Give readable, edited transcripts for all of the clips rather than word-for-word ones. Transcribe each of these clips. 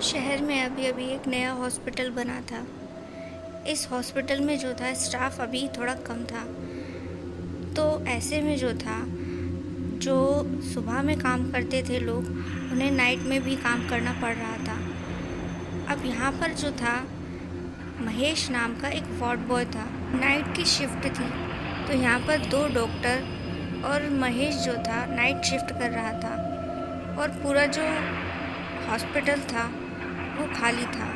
शहर में अभी अभी एक नया हॉस्पिटल बना था। इस हॉस्पिटल में जो था स्टाफ अभी थोड़ा कम था। तो ऐसे में जो था, जो सुबह में काम करते थे लोग, उन्हें नाइट में भी काम करना पड़ रहा था। अब यहाँ पर जो था, महेश नाम का एक वार्ड बॉय था। नाइट की शिफ्ट थी, तो यहाँ पर 2 डॉक्टर और महेश जो था नाइट शिफ्ट कर रहा था। और पूरा जो हॉस्पिटल था वो खाली था।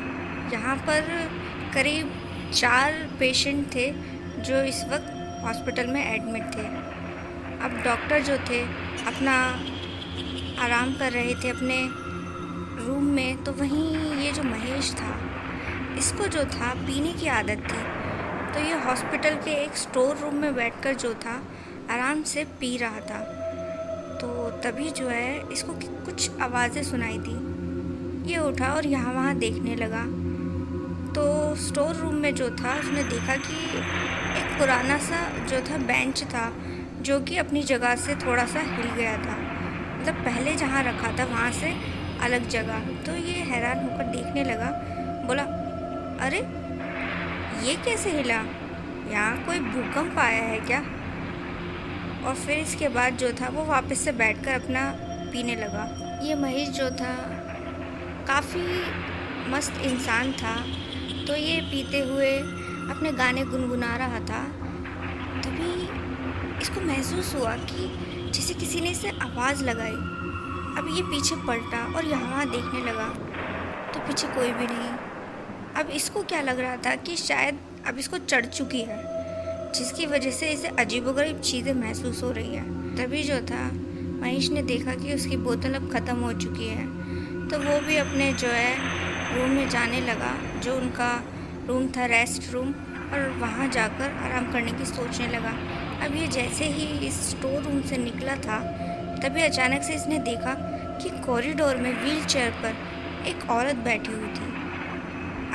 यहाँ पर करीब 4 पेशेंट थे जो इस वक्त हॉस्पिटल में एडमिट थे। अब डॉक्टर जो थे अपना आराम कर रहे थे अपने रूम में, तो वहीं ये जो महेश था, इसको जो था पीने की आदत थी। तो ये हॉस्पिटल के एक स्टोर रूम में बैठकर जो था आराम से पी रहा था। तो तभी जो है इसको कुछ आवाज़ें सुनाई दी। ये उठा और यहाँ वहाँ देखने लगा। तो स्टोर रूम में जो था उसने देखा कि एक पुराना सा जो था बेंच था, जो कि अपनी जगह से थोड़ा सा हिल गया था। मतलब पहले जहाँ रखा था वहाँ से अलग जगह। तो ये हैरान होकर देखने लगा, बोला, अरे ये कैसे हिला? यहाँ कोई भूकंप आया है क्या? और फिर इसके बाद जो था वो वापस से बैठकर अपना पीने लगा। ये महेश जो था काफ़ी मस्त इंसान था। तो ये पीते हुए अपने गाने गुनगुना रहा था। तभी इसको महसूस हुआ कि जैसे किसी ने इसे आवाज़ लगाई। अब ये पीछे पलटा और यहाँ देखने लगा, तो पीछे कोई भी नहीं। अब इसको क्या लग रहा था कि शायद अब इसको चढ़ चुकी है, जिसकी वजह से इसे अजीबोगरीब चीज़ें महसूस हो रही है। तभी जो था महेश ने देखा कि उसकी बोतल अब ख़त्म हो चुकी है। तो वो भी अपने जो है रूम में जाने लगा, जो उनका रूम था रेस्ट रूम, और वहाँ जाकर आराम करने की सोचने लगा। अब ये जैसे ही इस स्टोर रूम से निकला था, तभी अचानक से इसने देखा कि कॉरिडोर में व्हील चेयर पर एक औरत बैठी हुई थी।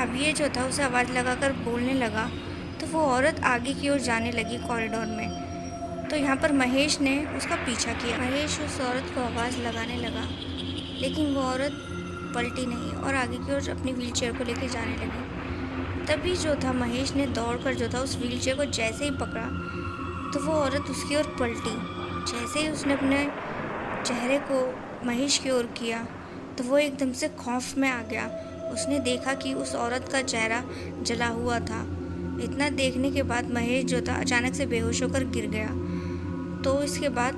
अब ये जो था उसे आवाज़ लगाकर बोलने लगा, तो वो औरत आगे की ओर जाने लगी कॉरिडोर में। तो यहाँ पर महेश ने उसका पीछा किया। महेश उस औरत को आवाज़ लगाने लगा, लेकिन वो औरत पलटी नहीं और आगे की ओर अपनी व्हील चेयर को लेकर जाने लगी। तभी जो था महेश ने दौड़कर जो था उस व्हील चेयर को जैसे ही पकड़ा, तो वो औरत उसकी ओर पलटी। जैसे ही उसने अपने चेहरे को महेश की ओर किया, तो वो एकदम से खौफ में आ गया। उसने देखा कि उस औरत का चेहरा जला हुआ था। इतना देखने के बाद महेश जो था अचानक से बेहोश होकर गिर गया। तो इसके बाद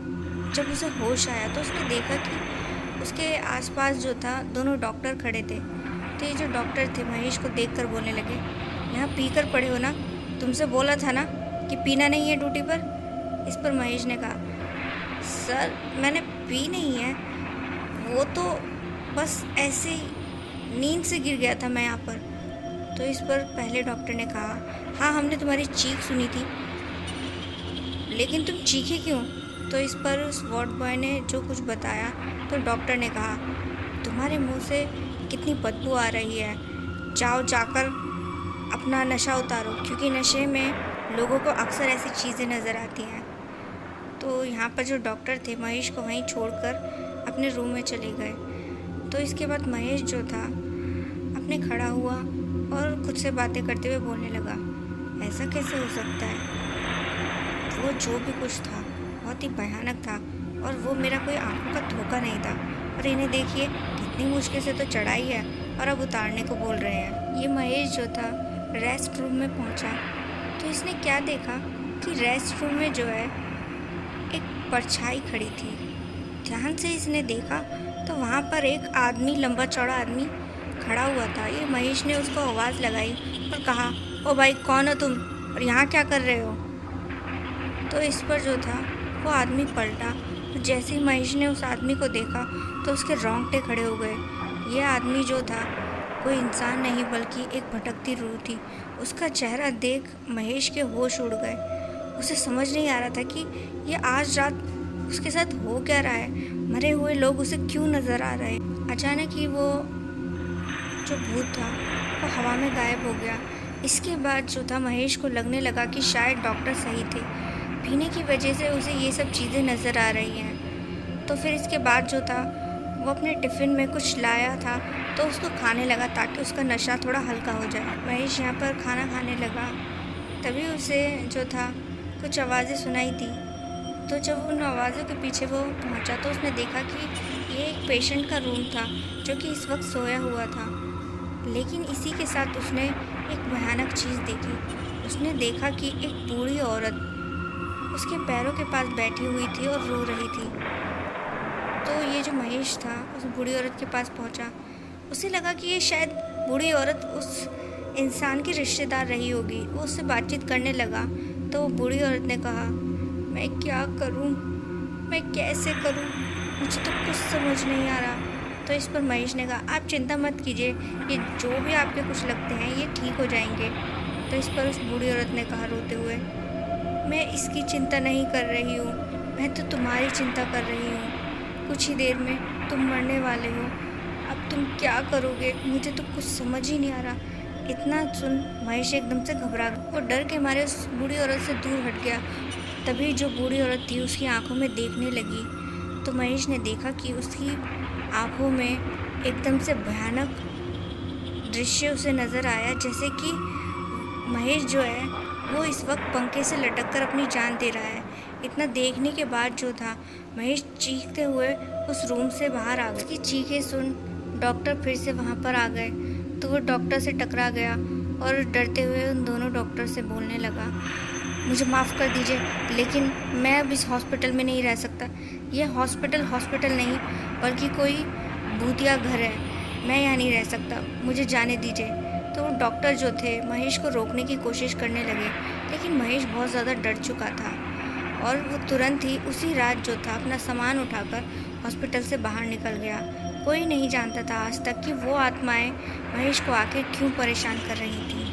जब उसे होश आया, तो उसने देखा कि उसके आसपास जो था दोनों डॉक्टर खड़े थे। तो ये जो डॉक्टर थे महेश को देखकर बोलने लगे, यहाँ पीकर पड़े हो ना? तुमसे बोला था ना कि पीना नहीं है ड्यूटी पर। इस पर महेश ने कहा, सर मैंने पी नहीं है, वो तो बस ऐसे ही नींद से गिर गया था मैं यहाँ पर। तो इस पर पहले डॉक्टर ने कहा, हाँ हमने तुम्हारी चीख सुनी थी, लेकिन तुम चीखे क्यों? तो इस पर उस वार्ड बॉय ने जो कुछ बताया, तो डॉक्टर ने कहा, तुम्हारे मुंह से कितनी बदबू आ रही है, जाओ जाकर अपना नशा उतारो, क्योंकि नशे में लोगों को अक्सर ऐसी चीज़ें नज़र आती हैं। तो यहाँ पर जो डॉक्टर थे महेश को वहीं छोड़कर अपने रूम में चले गए। तो इसके बाद महेश जो था अपने खड़ा हुआ और खुद से बातें करते हुए बोलने लगा, ऐसा कैसे हो सकता है? वो जो भी कुछ था बहुत ही भयानक था, और वो मेरा कोई आंखों का धोखा नहीं था। और इन्हें देखिए कितनी मुश्किल से तो चढ़ाई है और अब उतारने को बोल रहे हैं। ये महेश जो था रेस्ट रूम में पहुंचा, तो इसने क्या देखा कि रेस्ट रूम में जो है एक परछाई खड़ी थी। ध्यान से इसने देखा तो वहाँ पर एक आदमी, लंबा चौड़ा आदमी खड़ा हुआ था। ये महेश ने उसको आवाज़ लगाई और कहा, ओ भाई कौन हो तुम और यहाँ क्या कर रहे हो? तो इस पर जो था वो आदमी पलटा। जैसे ही महेश ने उस आदमी को देखा तो उसके रोंगटे खड़े हो गए। यह आदमी जो था कोई इंसान नहीं बल्कि एक भटकती रूह थी। उसका चेहरा देख महेश के होश उड़ गए। उसे समझ नहीं आ रहा था कि ये आज रात उसके साथ हो क्या रहा है। मरे हुए लोग उसे क्यों नज़र आ रहे। अचानक ही वो जो भूत था वो हवा में गायब हो गया। इसके बाद जो था महेश को लगने लगा कि शायद डॉक्टर सही थे, पीने की वजह से उसे ये सब चीज़ें नज़र आ रही हैं। तो फिर इसके बाद जो था वो अपने टिफ़िन में कुछ लाया था तो उसको खाने लगा ताकि उसका नशा थोड़ा हल्का हो जाए। महेश यहाँ पर खाना खाने लगा, तभी उसे जो था कुछ आवाज़ें सुनाई दी। तो जब उन आवाज़ों के पीछे वो पहुँचा तो उसने देखा कि ये एक पेशेंट का रूम था जो कि इस वक्त सोया हुआ था। लेकिन इसी के साथ उसने एक भयानक चीज़ देखी। उसने देखा कि एक बूढ़ी औरत उसके पैरों के पास बैठी हुई थी और रो रही थी। तो ये जो महेश था उस बूढ़ी औरत के पास पहुंचा। उसे लगा कि ये शायद बूढ़ी औरत उस इंसान की रिश्तेदार रही होगी। वो उससे बातचीत करने लगा तो बूढ़ी औरत ने कहा, मैं क्या करूं, मैं कैसे करूं, मुझे तो कुछ समझ नहीं आ रहा। तो इस पर महेश ने कहा, आप चिंता मत कीजिए, ये जो भी आपके कुछ लगते हैं ये ठीक हो जाएंगे। तो इस पर उस बूढ़ी औरत ने कहा रोते हुए, मैं इसकी चिंता नहीं कर रही हूँ, मैं तो तुम्हारी चिंता कर रही हूँ। कुछ ही देर में तुम मरने वाले हो, अब तुम क्या करोगे, मुझे तो कुछ समझ ही नहीं आ रहा। इतना सुन महेश एकदम से घबरा गया। वो डर के मारे उस बूढ़ी औरत से दूर हट गया। तभी जो बूढ़ी औरत थी उसकी आंखों में देखने लगी तो महेश ने देखा कि उसकी आंखों में एकदम से भयानक दृश्य उसे नज़र आया, जैसे कि महेश जो है वो इस वक्त पंखे से लटक कर अपनी जान दे रहा है। इतना देखने के बाद जो था महेश चीखते हुए उस रूम से बाहर आ गया। उसकी चीखें सुन डॉक्टर फिर से वहाँ पर आ गए तो वो डॉक्टर से टकरा गया और डरते हुए उन दोनों डॉक्टर से बोलने लगा, मुझे माफ़ कर दीजिए लेकिन मैं अब इस हॉस्पिटल में नहीं रह सकता। यह हॉस्पिटल नहीं बल्कि कोई भूतिया घर है, मैं यहाँ नहीं रह सकता, मुझे जाने दीजिए। तो वो डॉक्टर जो थे महेश को रोकने की कोशिश करने लगे, लेकिन महेश बहुत ज़्यादा डर चुका था और वो तुरंत ही उसी रात जो था अपना सामान उठाकर हॉस्पिटल से बाहर निकल गया। कोई नहीं जानता था आज तक कि वो आत्माएं महेश को आखिर क्यों परेशान कर रही थी।